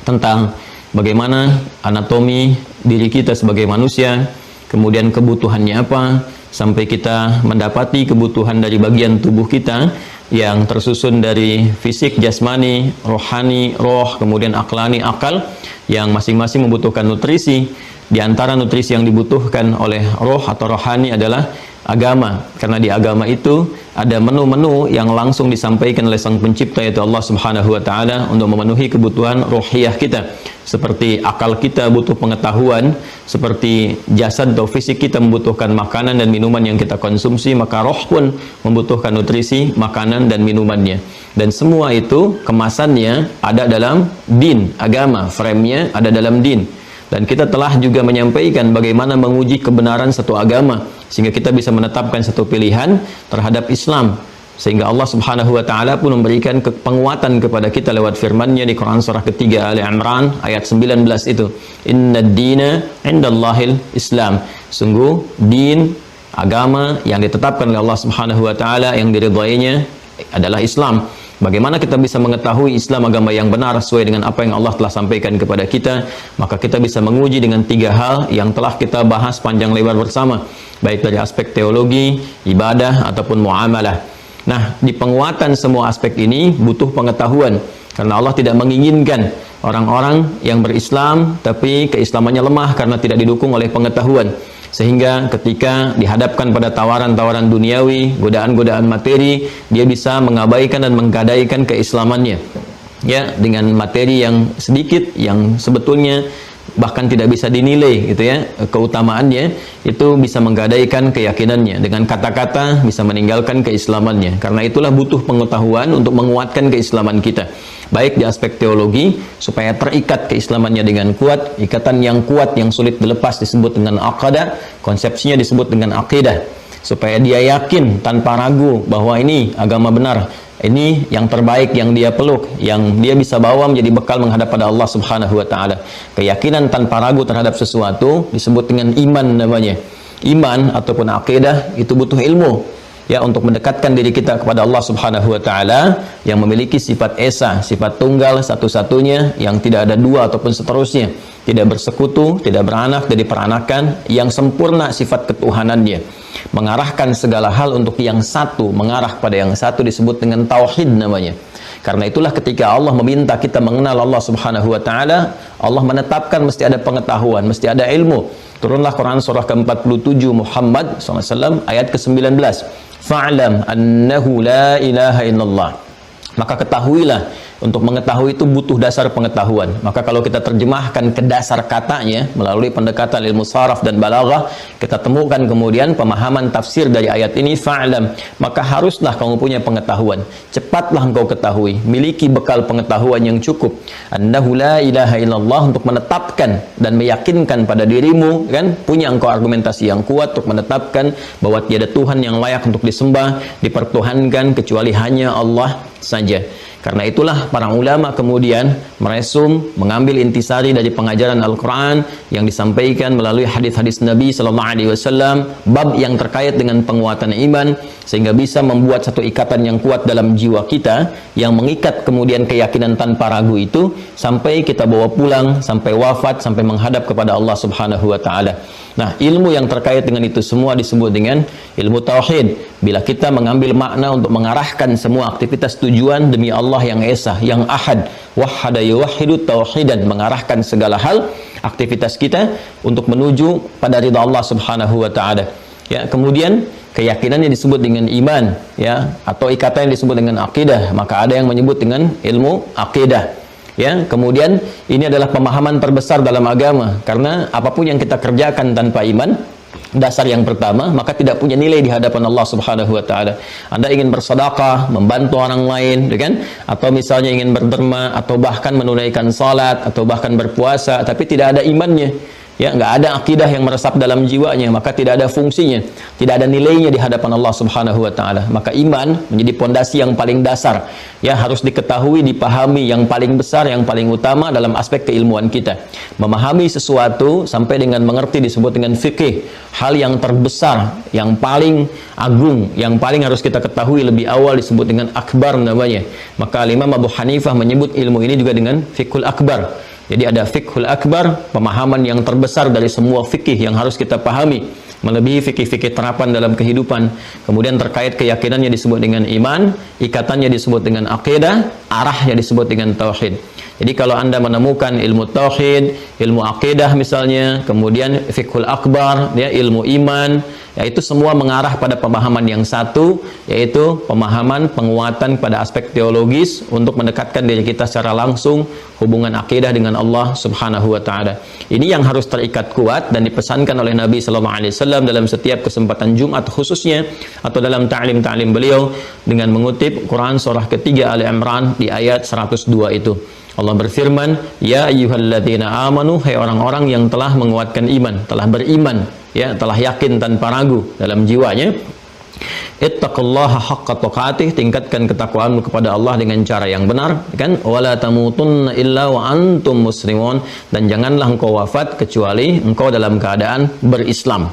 tentang bagaimana anatomi diri kita sebagai manusia, kemudian kebutuhannya apa, sampai kita mendapati kebutuhan dari bagian tubuh kita yang tersusun dari fisik, jasmani, rohani, roh, kemudian aklani, akal, yang masing-masing membutuhkan nutrisi. Di antara nutrisi yang dibutuhkan oleh roh atau rohani adalah agama, karena di agama itu ada menu-menu yang langsung disampaikan oleh Sang Pencipta, yaitu Allah Subhanahu wa taala, untuk memenuhi kebutuhan rohiyah kita. Seperti akal kita butuh pengetahuan, seperti jasad atau fisik kita membutuhkan makanan dan minuman yang kita konsumsi, maka roh pun membutuhkan nutrisi, makanan dan minumannya. Dan semua itu kemasannya ada dalam din, agama, frame-nya ada dalam din. Dan kita telah juga menyampaikan bagaimana menguji kebenaran satu agama, sehingga kita bisa menetapkan satu pilihan terhadap Islam. Sehingga Allah Subhanahu wa taala pun memberikan penguatan kepada kita lewat firman-Nya di Quran surah ketiga Ali Imran ayat 19 itu. Innad dina indallahil Islam. Sungguh din, agama yang ditetapkan oleh Allah Subhanahu wa taala yang diridhainya adalah Islam. Bagaimana kita bisa mengetahui Islam agama yang benar sesuai dengan apa yang Allah telah sampaikan kepada kita? Maka kita bisa menguji dengan 3 hal yang telah kita bahas panjang lebar bersama, baik dari aspek teologi, ibadah, ataupun muamalah. Nah, di penguatan semua aspek ini butuh pengetahuan, karena Allah tidak menginginkan orang-orang yang berislam tapi keislamannya lemah karena tidak didukung oleh pengetahuan. Sehingga ketika dihadapkan pada tawaran-tawaran duniawi, godaan-godaan materi, dia bisa mengabaikan dan menggadaikan keislamannya. Ya, dengan materi yang sedikit, yang sebetulnya bahkan tidak bisa dinilai gitu ya, keutamaannya, itu bisa menggadaikan keyakinannya. Dengan kata-kata bisa meninggalkan keislamannya. Karena itulah butuh pengetahuan untuk menguatkan keislaman kita, baik di aspek teologi, supaya terikat keislamannya dengan kuat. Ikatan yang kuat yang sulit dilepas disebut dengan aqadah, konsepsinya disebut dengan aqidah, supaya dia yakin tanpa ragu bahwa ini agama benar, ini yang terbaik yang dia peluk, yang dia bisa bawa menjadi bekal menghadap pada Allah Subhanahu wa taala. Keyakinan tanpa ragu terhadap sesuatu disebut dengan iman namanya. Iman ataupun aqidah itu butuh ilmu, ya, untuk mendekatkan diri kita kepada Allah Subhanahu wa taala yang memiliki sifat esa, sifat tunggal satu-satunya yang tidak ada dua ataupun seterusnya, tidak bersekutu, tidak beranak, tidak diperanakan, yang sempurna sifat ketuhanannya. Mengarahkan segala hal untuk yang satu, mengarah pada yang satu disebut dengan tauhid namanya. Karena itulah ketika Allah meminta kita mengenal Allah Subhanahu wa taala, Allah menetapkan mesti ada pengetahuan, mesti ada ilmu. Turunlah Quran surah ke-47 Muhammad SAW ayat ke-19. Fa'lam annahu la ilaha illallah. Maka ketahuilah, untuk mengetahui itu butuh dasar pengetahuan. Maka kalau kita terjemahkan ke dasar katanya melalui pendekatan ilmu saraf dan balaghah, kita temukan kemudian pemahaman tafsir dari ayat ini, fa'lam, maka haruslah kamu punya pengetahuan. Cepatlah engkau ketahui, miliki bekal pengetahuan yang cukup. Annahu la ilaha illallah, untuk menetapkan dan meyakinkan pada dirimu, kan, punya engkau argumentasi yang kuat untuk menetapkan bahwa tiada Tuhan yang layak untuk disembah, dipertuhankan kecuali hanya Allah saja. Karena itulah para ulama kemudian meresum, mengambil intisari dari pengajaran Al-Quran yang disampaikan melalui hadis-hadis Nabi Sallallahu Alaihi Wasallam, bab yang terkait dengan penguatan iman, sehingga bisa membuat satu ikatan yang kuat dalam jiwa kita, yang mengikat kemudian keyakinan tanpa ragu itu sampai kita bawa pulang, sampai wafat, sampai menghadap kepada Allah Subhanahu Wa Taala. Nah, ilmu yang terkait dengan itu semua disebut dengan ilmu tauhid. Bila kita mengambil makna untuk mengarahkan semua aktivitas tujuan demi Allah yang esa, yang ahad, wahhada yuwahhidu tauhidan, mengarahkan segala hal aktivitas kita untuk menuju pada ridha Allah Subhanahu wa taala. Ya, kemudian keyakinannya disebut dengan iman, ya, atau ikatan yang disebut dengan akidah. Maka ada yang menyebut dengan ilmu akidah. Ya, kemudian ini adalah pemahaman terbesar dalam agama, karena apapun yang kita kerjakan tanpa iman, dasar yang pertama, maka tidak punya nilai di hadapan Allah Subhanahu wa taala. Anda ingin bersedekah, membantu orang lain, kan? Atau misalnya ingin berderma, atau bahkan menunaikan salat, atau bahkan berpuasa, tapi tidak ada imannya, ya nggak ada akidah yang meresap dalam jiwanya, maka tidak ada fungsinya, tidak ada nilainya di hadapan Allah Subhanahu wa taala. Maka iman menjadi pondasi yang paling dasar, ya harus diketahui, dipahami, yang paling besar, yang paling utama dalam aspek keilmuan kita. Memahami sesuatu sampai dengan mengerti disebut dengan fikih, hal yang terbesar, yang paling agung, yang paling harus kita ketahui lebih awal disebut dengan akbar namanya. Maka Imam Abu Hanifah menyebut ilmu ini juga dengan fiqhul akbar. Jadi ada fiqhul akbar, pemahaman yang terbesar dari semua fikih yang harus kita pahami, melebihi fikih-fikih terapan dalam kehidupan. Kemudian terkait keyakinannya disebut dengan iman, ikatannya disebut dengan akidah, arahnya disebut dengan tauhid. Jadi kalau Anda menemukan ilmu tauhid, ilmu akidah misalnya, kemudian fiqhul akbar, ya ilmu iman, ya itu semua mengarah pada pemahaman yang satu, yaitu pemahaman penguatan pada aspek teologis untuk mendekatkan diri kita secara langsung hubungan akidah dengan Allah Subhanahu wa taala. Ini yang harus terikat kuat dan dipesankan oleh Nabi sallallahu alaihi wasallam dalam setiap kesempatan Jumat khususnya, atau dalam ta'lim beliau dengan mengutip Quran surah ketiga Ali Imran di ayat 102 itu. Allah berfirman, ya ayyuhalladzina amanu, hai orang-orang yang telah menguatkan iman, telah beriman, ya, telah yakin tanpa ragu dalam jiwanya. Ittaqullaha haqqa tuqatih, tingkatkan ketakwaanmu kepada Allah dengan cara yang benar, kan? Wala tamutunna illa wa antum muslimun, dan janganlah engkau wafat kecuali engkau dalam keadaan berislam.